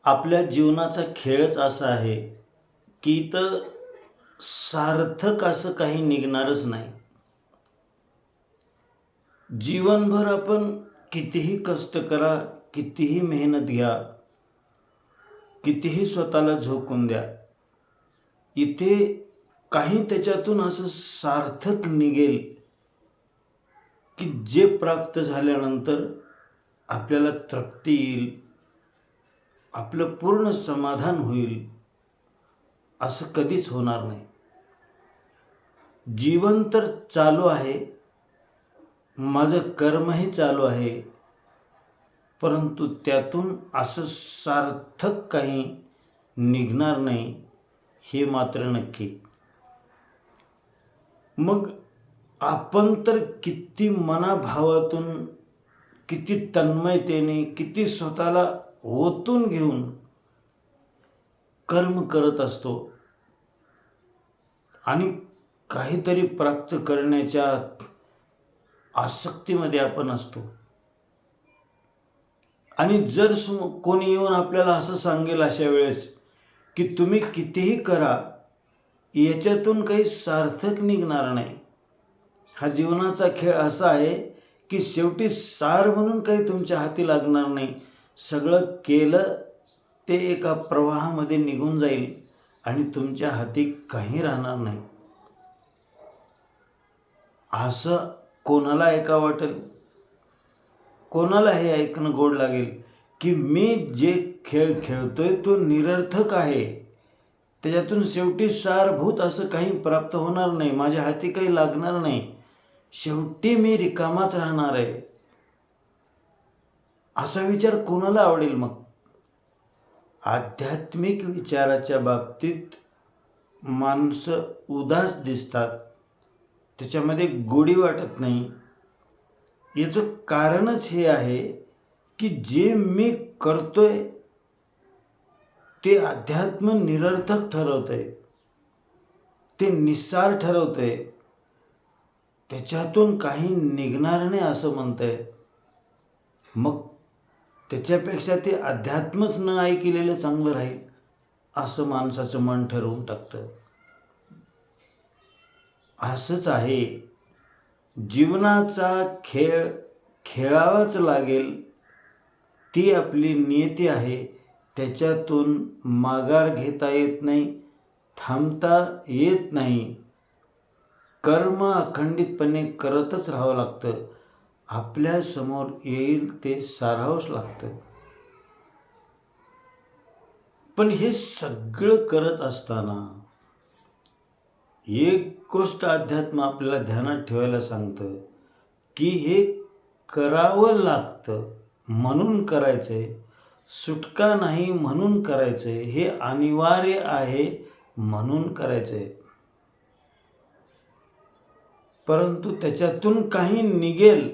आपल्या जीवनाचा खेळच असा आहे की इथं सार्थक असं काही निघणारच नाही. जीवनभर आपण कितीही कष्ट करा, कितीही मेहनत घ्या, कितीही स्वतःला झोकून द्या, इथे काही त्याच्यातून असं सार्थक निघेल की जे प्राप्त झाल्यानंतर आपल्याला तृप्ती येईल, आपलं पूर्ण समाधान होईल, असं कधीच होणार नाही. जीवन तर चालू आहे, माझं कर्मही चालू आहे, परंतु त्यातून असं सार्थक काही निघणार नाही हे मात्र नक्की. मग आपण तर किती मनाभावातून, किती तन्मयतेने, किती स्वतःला ओतून घेऊन कर्म करत असतो आणि काहीतरी प्राप्त करण्याच्या आसक्तीमध्ये आपण असतो. आणि जर कोणी येऊन आपल्याला असं सांगेल अशा वेळेस की तुम्ही कितीही करा, याच्यातून काही सार्थक निघणार नाही, हा जीवनाचा खेळ असा आहे की शेवटी सार म्हणून काही तुमच्या हाती लागणार नाही, सगळं केलं ते एका प्रवाहामध्ये निघून जाईल आणि तुमच्या हाती काही राहणार नाही, असं कोणाला ऐका वाटेल? कोणाला हे ऐकणं गोड लागेल की मी जे खेळ खेळतोय तो निरर्थक आहे, त्याच्यातून शेवटी सारभूत असं काही प्राप्त होणार नाही, माझ्या हाती काही लागणार नाही, शेवटी मी रिकामाच राहणार आहे, असा विचार कोणाला आवडेल? मग आध्यात्मिक विचाराच्या बाबतीत माणसं उदास दिसतात, त्याच्यामध्ये गोडी वाटत नाही. याचं कारणच हे आहे की जे मी करतोय ते अध्यात्म निरर्थक ठरवतंय, ते निस्सार ठरवतंय, त्याच्यातून काही निघणार नाही असं म्हणतंय. मग त्याच्यापेक्षा ते अध्यात्मच न ऐकलेलं चांगलं राहील असं माणसाचं मन ठरवून टाकतं. असंच आहे, जीवनाचा खेळ खेळावाच लागेल, ती आपली नियती आहे, त्याच्यातून माघार घेता येत नाही, थांबता येत नाही, कर्म अखंडितपणे करतच राहावं लागतं, आपल्या समोर येईल ते सारावंच लागतं. पण हे सगळं करत असताना एक गोष्ट अध्यात्म आपल्याला ध्यानात ठेवायला सांगतं की हे करावं लागतं म्हणून करायचंय, सुटका नाही म्हणून करायचंय, हे अनिवार्य आहे म्हणून करायचंय. परंतु त्याच्यातून काही निघेल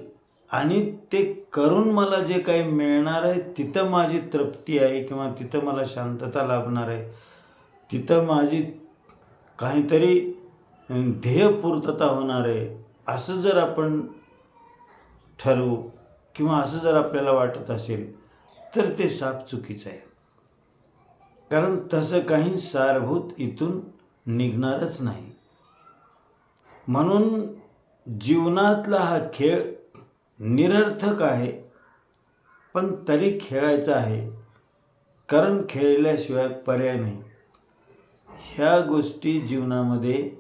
आणि ते करून मला जे काही मिळणार आहे तिथं माझी तृप्ती आहे किंवा तिथं मला शांतता लाभणार आहे, तिथं माझी काहीतरी ध्येयपूर्तता होणार आहे, असं जर आपण ठरवू किंवा असं जर आपल्याला वाटत असेल तर ते साफ चुकीचं आहे. कारण तसं काही सारभूत इथून निघणारच नाही. म्हणून जीवनातला हा खेळ निरर्थक आहे, पण तरी खेळायचा आहे, कारण खेळल्याशिवाय पर्याय नाही. ह्या गोष्टी जीवनामध्ये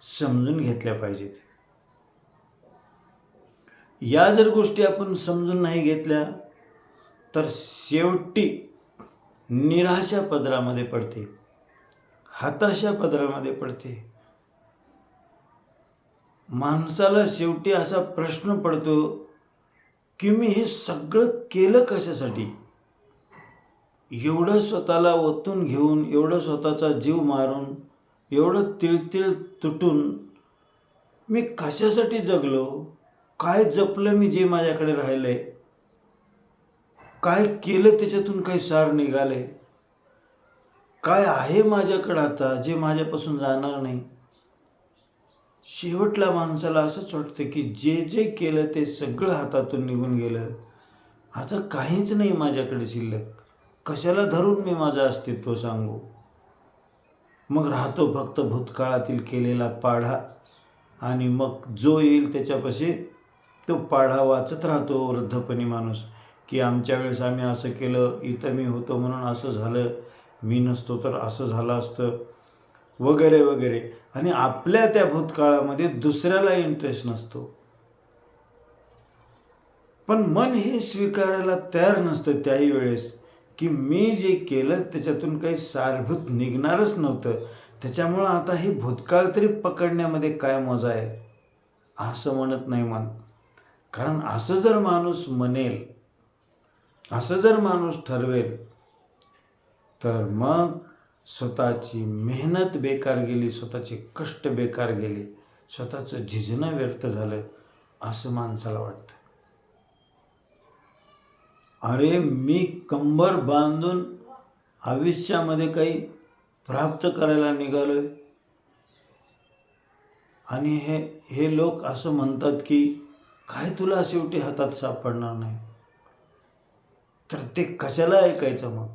समजून घेतल्या पाहिजेत. या जर गोष्टी आपण समजून नाही घेतल्या तर शेवटी निराशा पदरामध्ये पडते, हताशा पदरामध्ये पडते. माणसाला शेवटी असा प्रश्न पडतो की मी हे सगळं केलं कशासाठी? एवढं स्वतःला ओतून घेऊन, एवढं स्वतःचा जीव मारून, एवढं तिळतिळ तुटून मी कशासाठी जगलो? काय जपलं मी जे माझ्याकडे राहिलंय? काय केलं त्याच्यातून काही सार निघाले? काय आहे माझ्याकडं आता जे माझ्यापासून जाणार नाही? शेवटला माणसाला असंच वाटतं की जे जे केलं ते सगळं हातातून निघून गेलं, आता काहीच नाही माझ्याकडे शिल्लक, कशाला धरून मी माझं अस्तित्व सांगू? मग राहतो फक्त भूतकाळातील केलेला पाढा, आणि मग जो येईल त्याच्यापाशी तो पाढा वाचत राहतो वृद्धपणी माणूस, की आमच्या वेळेस आम्ही असं केलं, इथं मी होतो म्हणून असं झालं, मी नसतो तर असं झालं असतं, वगैरे वगैरे. आणि आपल्या त्या भूतकाळामध्ये दुसऱ्याला इंटरेस्ट नसतो. पण मन हे स्वीकारायला तयार नसतं त्याही वेळेस, की मी जे केलं त्याच्यातून काही सारभूत निघणारच नव्हतं. त्याच्यामुळं आता हे भूतकाळ तरी पकडण्यामध्ये काय मजा आहे, असं म्हणत नाही मन. कारण असं जर माणूस म्हणेल, असं जर माणूस ठरवेल, तर मग स्वतःची मेहनत बेकार गेली, स्वतःचे कष्ट बेकार गेले, स्वतःचं झिजणं व्यर्थ झालं, असं माणसाला वाटतं. अरे मी कंबर बांधून आयुष्यामध्ये काही प्राप्त करायला निघालोय, आणि हे लोक असं म्हणतात की काय तुला शेवटी हातात सापडणार नाही, तर ते कशाला ऐकायचं मग?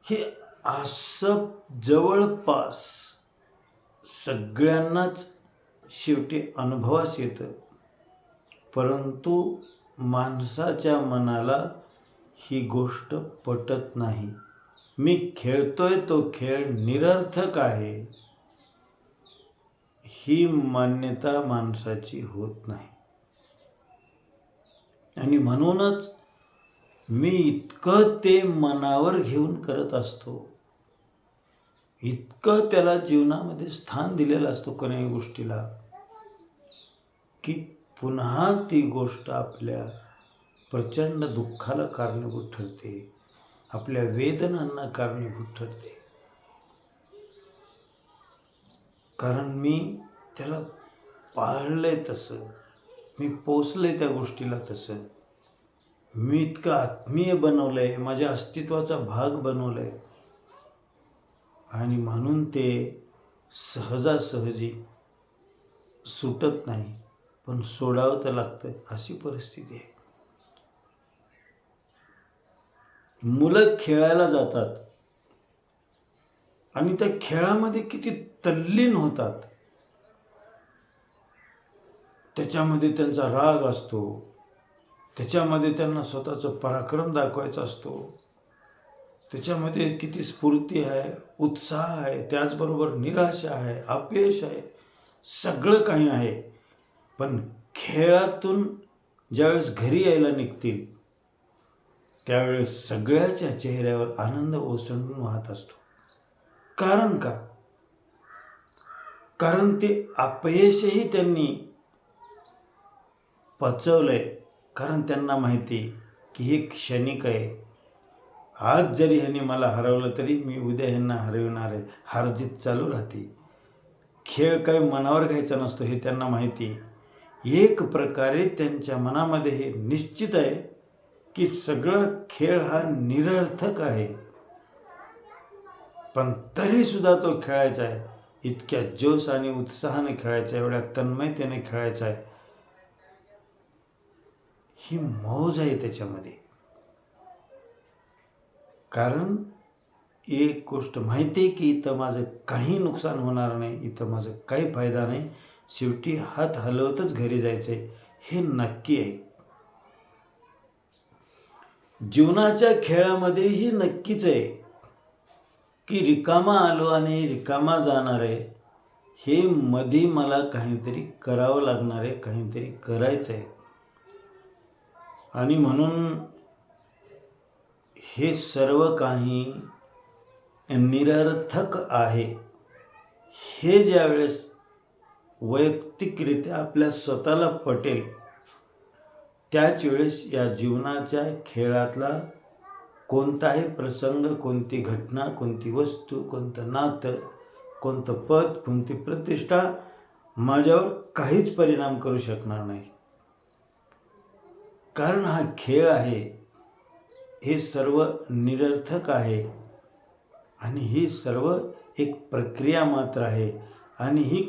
हे असं जवळपास सगळ्यांनाच शेवटी अनुभवास येतं, परंतु माणसाच्या मनाला ही गोष्ट पटत नाही. मी खेळतोय तो खेळ निरर्थक आहे, ही मान्यता माणसाची होत नाही. आणि म्हणूनच मी इतकं ते मनावर घेऊन करत असतो, इतकं त्याला जीवनामध्ये स्थान दिलेलं असतो कोणत्याही गोष्टीला, की पुन्हा ती गोष्ट आपल्या प्रचंड दुःखाला कारणीभूत ठरते, आपल्या वेदनांना कारणीभूत ठरते. कारण मी त्याला पाळलंय तसं, मी पोचलंय त्या गोष्टीला तसं, मी इतकं आत्मीय बनवलंय, माझ्या अस्तित्वाचा भाग बनवलंय, आणि म्हणून ते सहजासहजी सुटत नाही, पण सोडावं तर लागतं, अशी परिस्थिती आहे. मुलं खेळायला जातात आणि त्या खेळामध्ये किती तल्लीन होतात, त्याच्यामध्ये त्यांचा राग असतो, त्याच्यामध्ये त्यांना स्वतःचं पराक्रम दाखवायचा असतो, त्याच्यामध्ये किती स्फूर्ती आहे, उत्साह आहे, त्याचबरोबर निराशा आहे, अपयश आहे, सगळं काही आहे. पण खेळातून ज्यावेळेस घरी यायला निघतील त्यावेळेस सगळ्याच्या चेहऱ्यावर आनंद ओसंडून वाहत असतो. कारण का? कारण ते अपयशही त्यांनी पचवलंय, कारण त्यांना माहिती की हे क्षणिक आहे. आज जरी ह्यांनी मला हरवलं तरी मी उद्या ह्यांना हरवणार आहे, हारजीत चालू राहते. खेळ काही मनावर घ्यायचा नसतो हे त्यांना माहिती आहे. एक प्रकारे त्यांच्या मनामध्ये हे निश्चित आहे की सगळं खेळ हा निरर्थक आहे, पण तरीसुद्धा तो खेळायचा आहे, इतक्या जोश आणि उत्साहाने खेळायचा, एवढ्या तन्मयतेने खेळायचा आहे, ही मौज आहे त्याच्यामध्ये. कारण एक गोष्ट माहिती आहे की इथं माझं काही नुकसान होणार नाही, इथं माझं काही फायदा नाही, शेवटी हात हलवतच घरी जायचं आहे, हे नक्की आहे. जीवनाच्या खेळामध्येही नक्कीच आहे की रिकामा आलो आणि रिकामा जाणार आहे, हे मध्ये मला काहीतरी करावं लागणार आहे, काहीतरी करायचं आहे. आणि म्हणून हे सर्व काही निरर्थक आहे, हे ज्यावेळेस वैयक्तिकरित्या आपल्या स्वतःला पटेल, त्याच वेळेस या जीवनाच्या खेळातला कोणताही प्रसंग, कोणती घटना, कोणती वस्तू, कोणतं नातं, कोणतं पद, कोणती प्रतिष्ठा माझ्यावर काहीच परिणाम करू शकणार नाही. कारण हा खेळ आहे, हे सर्व निरर्थक आहे, आणि ही सर्व एक प्रक्रिया मात्र आहे, आणि ही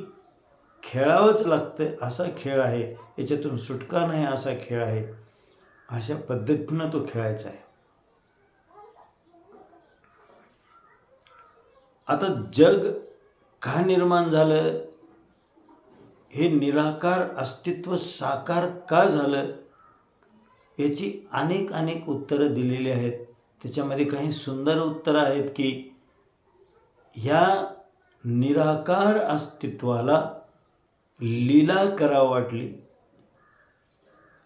खेळावंच लागतं असा खेळ आहे, याच्यातून सुटका नाही असा खेळ आहे. अशा पद्धतीनं तो खेळायचा आहे. आता जग का निर्माण झालं, हे निराकार अस्तित्व साकार का झालं, याची अनेक उत्तरं दिलेली आहेत. त्याच्यामध्ये काही सुंदर उत्तरं आहेत की ह्या निराकार अस्तित्वाला लीला करावं वाटली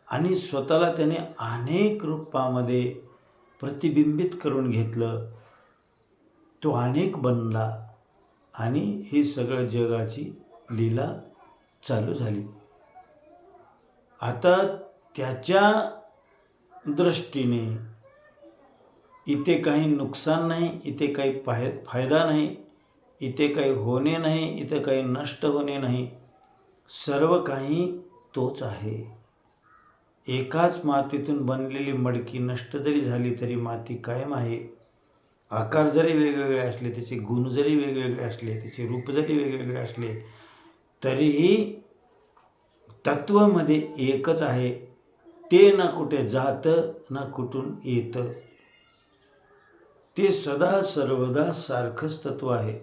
आणि स्वतःला त्याने अनेक रूपामध्ये प्रतिबिंबित करून घेतलं. तो अनेक बनला आणि ही सगळं जगाची लीला चालू झाली. आता त्याच्या दृष्टीने इथे काही नुकसान नाही, इथे काही फायदा नाही, इथे काही होणे नाही, इथे काही नष्ट होणे नाही. सर्व काही तोच आहे. एकाच मातीतून बनलेली मडकी नष्ट जरी झाली तरी माती कायम आहे. आकार जरी वेगवेगळे असले, त्याचे गुण जरी वेगवेगळे असले, त्याचे रूप जरी वेगवेगळे असले, तरीही तत्वामध्ये एकच आहे. ते ना कुठे जातं ना कुठून येतं. ते सदा सर्वदा सारखंच तत्व आहे.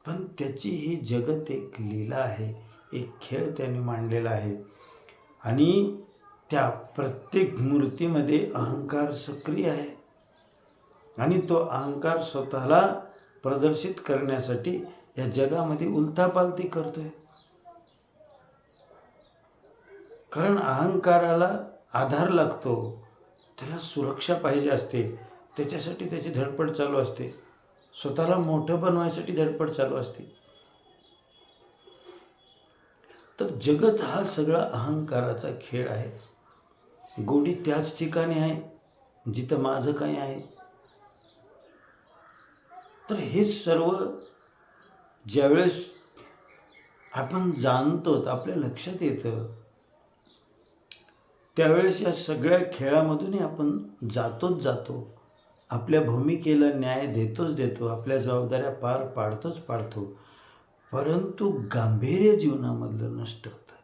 पण त्याची ही जगत एक लीला आहे, एक खेळ त्याने मांडलेला आहे. आणि त्या प्रत्येक मूर्तीमध्ये अहंकार सक्रिय आहे आणि तो अहंकार स्वतःला प्रदर्शित करण्यासाठी या जगामध्ये उलथापालथी करतोय. कारण अहंकाराला आधार लागतो, त्याला सुरक्षा पाहिजे असते, त्याच्यासाठी त्याची धडपड चालू असते, स्वतःला मोठं बनवायसाठी धडपड चालू असते. तर जगत हा सगळा अहंकाराचा खेळ आहे. गोडी त्याच ठिकाणी आहे जिथं माझं काही आहे. तर हे सर्व ज्यावेळेस आपण जाणतो, आपल्या लक्षात येतं, त्यावेळेस या सगळ्या खेळामधूनही आपण जातो. आपल्या भूमिकेला न्याय देतो, आपल्या जबाबदाऱ्या पार पाडतो. परंतु गांभीर्य जीवनामधलं नष्ट होतं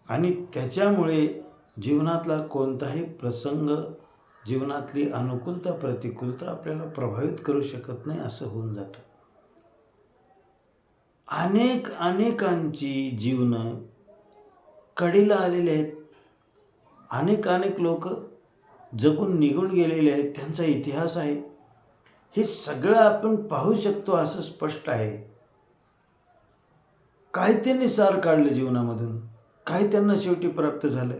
आणि त्याच्यामुळे जीवनातला कोणताही प्रसंग, जीवनातली अनुकूलता प्रतिकूलता आपल्याला प्रभावित करू शकत नाही, असं होऊन जातं. अनेकांची जीवनं कडेला आलेली आहेत. अनेक लोक जगून निघून गेलेले आहेत, त्यांचा इतिहास आहे. हे सगळं आपण पाहू शकतो, असं स्पष्ट आहे. काय त्यांनी सार काढलं जीवनामधून, काय त्यांना शेवटी प्राप्त झालं,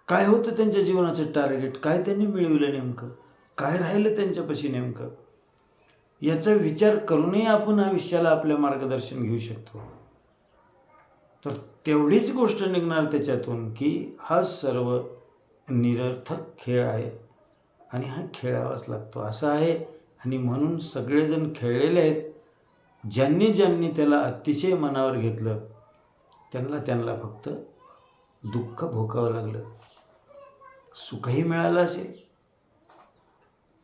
काय होतं त्यांच्या जीवनाचं टार्गेट, काय त्यांनी मिळवलं, नेमकं काय राहिलं त्यांच्यापाशी नेमकं, याचा विचार करूनही आपण आयुष्याला आपल्या मार्गदर्शन घेऊ शकतो. तर तेवढीच गोष्ट निघणार त्याच्यातून की हा सर्व निरर्थक खेळ आहे आणि हा खेळावाच लागतो, असं आहे. आणि म्हणून सगळेजण खेळलेले आहेत. ज्यांनी त्याला अतिशय मनावर घेतलं त्यांना फक्त दुःख भोगावं लागलं. सुखही मिळालं असेल,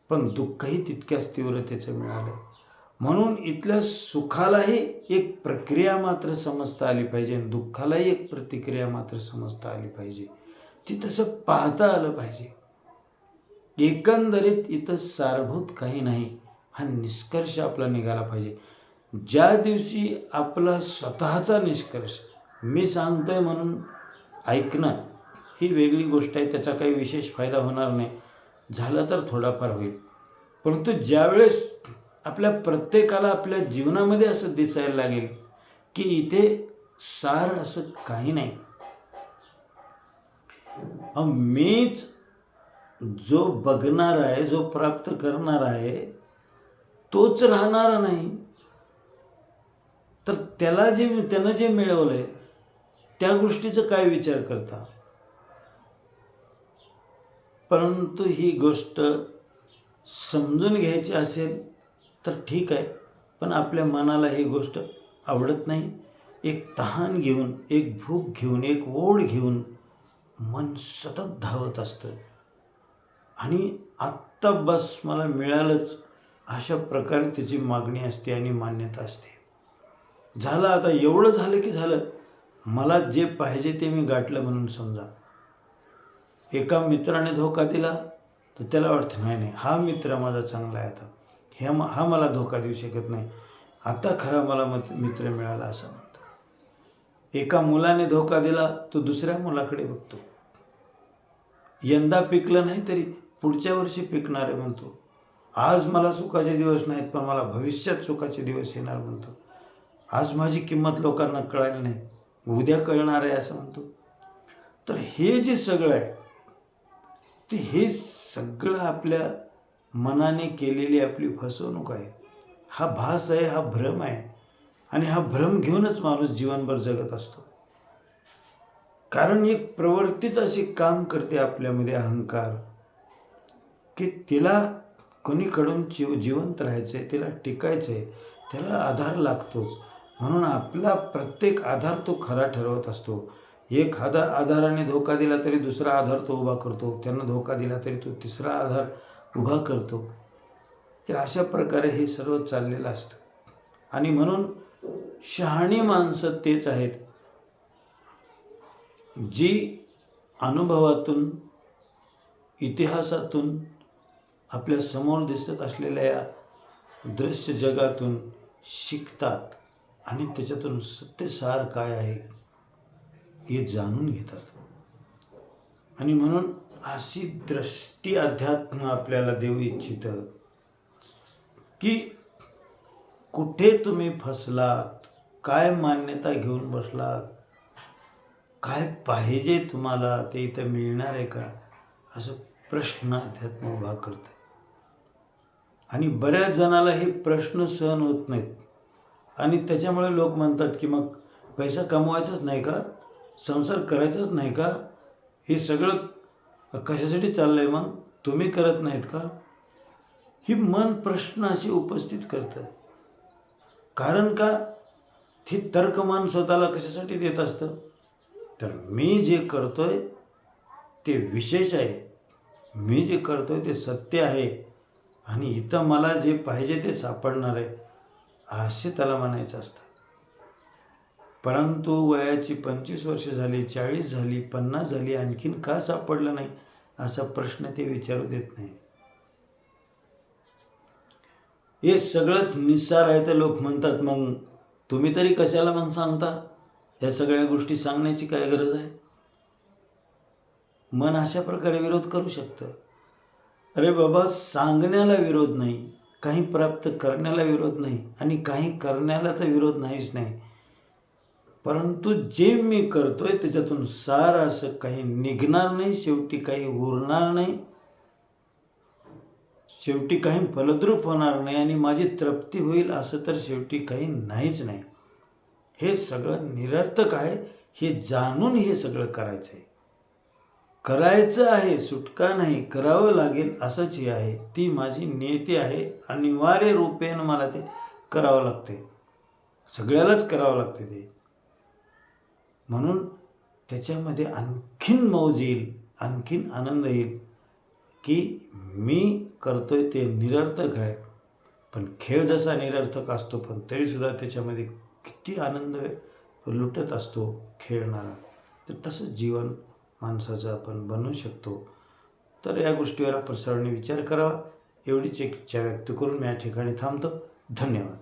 पण दुःखही तितक्याच तीव्रतेचं मिळालं. म्हणून इथल्या सुखालाही एक प्रक्रिया मात्र समजता आली पाहिजे आणि दुःखालाही एक प्रतिक्रिया मात्र समजता आली पाहिजे. ती तसं पाहता आलं पाहिजे. एकंदरीत इथं सारभूत काही नाही, हा निष्कर्ष आपला निघाला पाहिजे. ज्या दिवशी आपला स्वतःचा निष्कर्ष मी सांगतोय म्हणून ऐकणं ही वेगळी गोष्ट आहे, त्याचा काही विशेष फायदा होणार नाही, झालं तर थोडाफार होईल. परंतु ज्यावेळेस आपल्या प्रत्येकाला आपल्या जीवनामध्ये असं दिसायला लागेल की इथे सार असं काही नाही, मीच जो बघणार आहे, जो प्राप्त करणार आहे, तोच राहणार नाही, तर त्यानं जे मिळवलंय त्या गोष्टीचं काय विचार करता. परंतु ही गोष्ट समजून घ्यायची असेल तर ठीक आहे, पण आपल्या मनाला ही गोष्ट आवडत नाही. एक तहान घेऊन, एक भूक घेऊन, एक ओढ घेऊन मन सतत धावत असतं आणि आत्ता बस मला मिळालंच अशा प्रकारे त्याची मागणी असते आणि मान्यता असते. झालं, आता एवढं झालं की झालं, मला जे पाहिजे ते मी गाठलं म्हणून समजा. एका मित्राने धोका दिला तर त्याला वाटतं नाही नाही, हा मित्र माझा चांगला आहे, आता हा मला धोका देऊ शकत नाही, आता खरा मला मित्र मिळाला असं म्हणतो. एका मुलाने धोका दिला तो दुसऱ्या मुलाकडे बघतो. यंदा पिकलं नाही तरी पुढच्या वर्षी पिकणार आहे म्हणतो. आज मला सुखाचे दिवस नाहीत पण मला भविष्यात सुखाचे दिवस येणार म्हणतो. आज माझी किंमत लोकांना कळाली नाही, उद्या कळणार आहे असं म्हणतो. तर हे जे सगळं आहे ते हे सगळं आपल्या मनाने केलेली आपली फसवणूक आहे. हा भास आहे, हा भ्रम आहे. आणि हा भ्रम घेऊनच माणूस जीवनभर जगत असतो. कारण एक प्रवृत्तीच अशी काम करते आपल्यामध्ये, अहंकार, की तिला कोणीकडून जिवंत राहायचं आहे, तिला टिकायचं आहे, त्याला आधार लागतोच. म्हणून आपला प्रत्येक आधार तो खरा ठरवत असतो. एक आधाराने धोका दिला तरी दुसरा आधार तो उभा करतो, त्यानं धोका दिला तरी तो तिसरा आधार उभा करतो. तर अशा प्रकारे हे सर्व चाललेलं असतं. आणि म्हणून शहाणी माणसं तेच आहेत जी अनुभवातून, इतिहासातून, आपल्या समोर दिसत असलेल्या या दृश्य जगातून शिकतात आणि त्याच्यातून सत्यसार काय आहे हे जाणून घेतात. आणि म्हणून अशी दृष्टी अध्यात्म आपल्याला देऊ इच्छितं की कुठे तुम्ही फसलात, काय मान्यता घेऊन बसलात, काय पाहिजे तुम्हाला ते इथं मिळणार आहे का, असं प्रश्न अध्यात्म उभा करतं. आणि बऱ्याच जणाला हे प्रश्न सहन होत नाहीत आणि त्याच्यामुळे लोक म्हणतात की मग पैसा कमवायचाच नाही का, संसार करायचाच नाही का, हे सगळं कशासाठी चाललं आहे, मग तुम्ही करत नाहीत का, ही मन प्रश्न अशी उपस्थित करतं. कारण का, हे तर्कमान स्वतःला कशासाठी देत असतं, तर मी जे करतोय ते विशेष आहे, मी जे करतोय ते सत्य आहे आणि इथं मला जे पाहिजे ते सापडणार आहे असे त्याला म्हणायचं असतं. परंतु वयाची 25 वर्ष झाली, 40 झाली, 50 झाली, आणखीन का सापडलं नाही असा प्रश्न ते विचारू देत नाही. हे सगळंच निस्सार आहे तर लोक म्हणतात मग तुम्ही तरी कशाला मग सांगता, या सगळ्या गोष्टी सांगण्याची काय गरज आहे. मन अशा प्रकारे विरोध करू शकतं. अरे बाबा, सांगण्याला विरोध नाही, काही प्राप्त करण्याला विरोध नाही आणि काही करण्याला तर विरोध नाहीच नाही. परंतु जे मी करतोय त्याच्यातून सार असं काही निघणार नाही, शेवटी काही उरणार नाही, शेवटी काही फलद्रूप होणार नाही आणि माझी तृप्ती होईल असं तर शेवटी काही नाहीच नाही. हे सगळं निरर्थक आहे. हे जाणून हे सगळं करायचं आहे, करायचं आहे, सुटका नाही, करावं लागेल असंच हे आहे. ती माझी नियती आहे, अनिवार्य रूपेण मला ते करावं लागते, सगळ्यालाच करावं लागते ते. म्हणून त्याच्यामध्ये आणखीन मौज येईल, आणखीन आनंद येईल की मी करतोय ते निरर्थक आहे, पण खेळ जसा निरर्थक असतो पण तरीसुद्धा त्याच्यामध्ये किती आनंद लुटत असतो खेळणारा, तर तसं जीवन माणसाचं आपण बनवू शकतो. तर या गोष्टीवर आपण सर्वांनी विचार करावा, एवढीच इच्छा व्यक्त करून मी या ठिकाणी थांबतो. धन्यवाद.